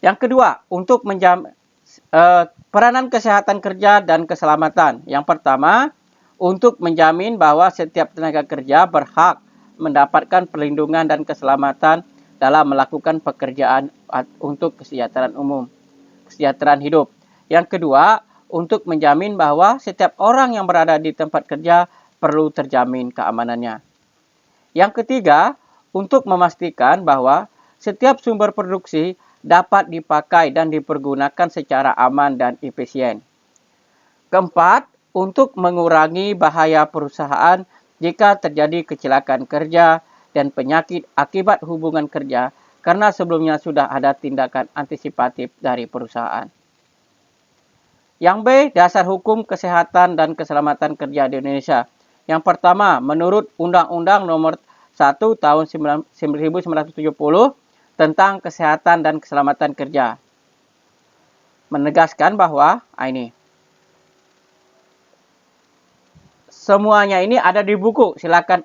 Yang kedua, untuk peranan kesehatan kerja dan keselamatan. Yang pertama, untuk menjamin bahwa setiap tenaga kerja berhak mendapatkan perlindungan dan keselamatan dalam melakukan pekerjaan untuk kesejahteraan umum, kesejahteraan hidup. Yang kedua, untuk menjamin bahwa setiap orang yang berada di tempat kerja perlu terjamin keamanannya. Yang ketiga, untuk memastikan bahwa setiap sumber produksi dapat dipakai dan dipergunakan secara aman dan efisien. Keempat, untuk mengurangi bahaya perusahaan jika terjadi kecelakaan kerja dan penyakit akibat hubungan kerja karena sebelumnya sudah ada tindakan antisipatif dari perusahaan. Yang B, dasar hukum kesehatan dan keselamatan kerja di Indonesia. Yang pertama, menurut Undang-Undang Nomor 1 Tahun 1970 tentang kesehatan dan keselamatan kerja. Menegaskan bahwa ini semuanya ini ada di buku. Silakan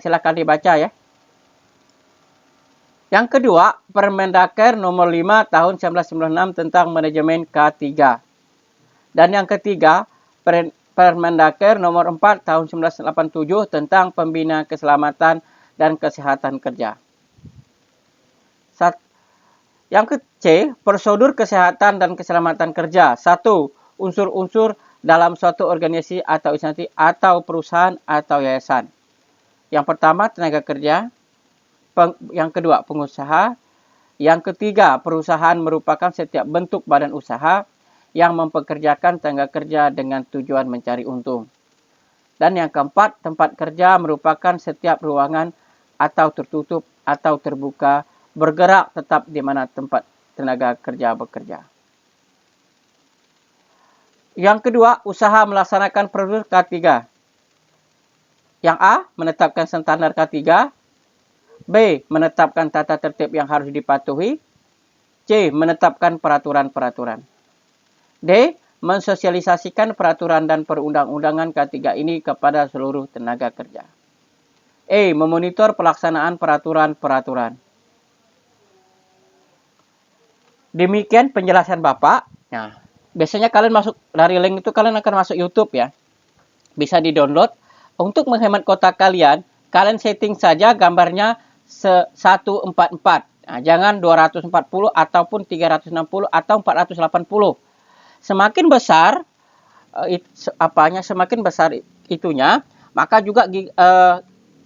silakan dibaca ya. Yang kedua, Permendaker Nomor 5 Tahun 1996 tentang manajemen K3. Dan yang ketiga, Permendaker Nomor 4 Tahun 1987 tentang pembinaan keselamatan dan kesehatan kerja. Yang C, prosedur kesehatan dan keselamatan kerja. 1. Unsur-unsur dalam suatu organisasi atau instansi atau perusahaan atau yayasan. Yang pertama, tenaga kerja. Yang kedua, pengusaha. Yang ketiga, perusahaan merupakan setiap bentuk badan usaha yang mempekerjakan tenaga kerja dengan tujuan mencari untung. Dan yang keempat, tempat kerja merupakan setiap ruangan atau tertutup atau terbuka bergerak tetap di mana tempat tenaga kerja bekerja. Yang kedua, usaha melaksanakan prosedur K3. Yang A, menetapkan standar K3. B, menetapkan tata tertib yang harus dipatuhi. C, menetapkan peraturan-peraturan. D, mensosialisasikan peraturan dan perundang-undangan K3 ini kepada seluruh tenaga kerja. E, memonitor pelaksanaan peraturan-peraturan. Demikian penjelasan Bapak. Nah, biasanya kalian masuk dari link itu kalian akan masuk YouTube ya. Bisa di-download. Untuk menghemat kuota kalian, kalian setting saja gambarnya 144. Nah, jangan 240 ataupun 360 atau 480. Semakin besar semakin besar itunya, maka juga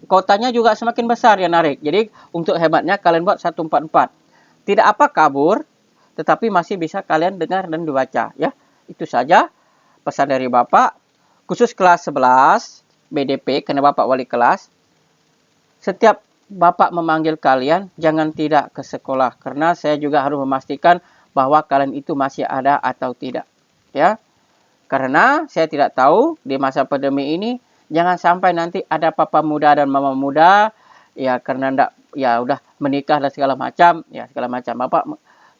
kuotanya juga semakin besar ya narik. Jadi untuk hematnya kalian buat 144. Tidak apa kabur, tetapi masih bisa kalian dengar dan dibaca ya. Itu saja pesan dari Bapak. Khusus kelas 11 BDP, karena Bapak wali kelas. Setiap Bapak memanggil kalian, jangan tidak ke sekolah. Karena saya juga harus memastikan bahwa kalian itu masih ada atau tidak. Ya. Karena saya tidak tahu di masa pandemi ini, jangan sampai nanti ada papa muda dan mama muda, ya karena udah menikah dan segala macam.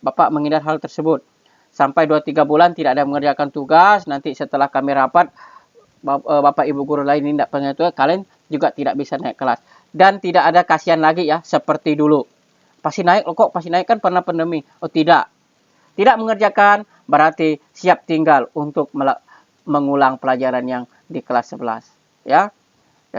Bapak menghindar hal tersebut. Sampai 2-3 bulan tidak ada mengerjakan tugas. Nanti setelah kami rapat, Bapak Ibu guru lain tidak pengen tugas, kalian juga tidak bisa naik kelas. Dan tidak ada kasihan lagi ya, seperti dulu. Pasti naik, kok pasti naik kan pernah pandemi. Oh tidak. Tidak mengerjakan berarti siap tinggal untuk mengulang pelajaran yang di kelas 11. Ya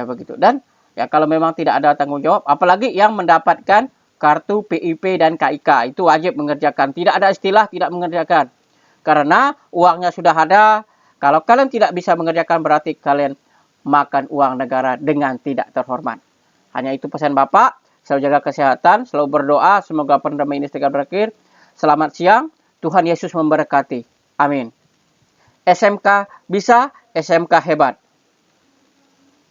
begitu. Dan ya kalau memang tidak ada tanggung jawab, apalagi yang mendapatkan kartu PIP dan KIK, itu wajib mengerjakan. Tidak ada istilah tidak mengerjakan. Karena uangnya sudah ada. Kalau kalian tidak bisa mengerjakan berarti kalian makan uang negara dengan tidak terhormat. Hanya itu pesan Bapak. Selalu jaga kesehatan, selalu berdoa. Semoga pandemi ini segera berakhir. Selamat siang. Tuhan Yesus memberkati. Amin. SMK bisa, SMK hebat.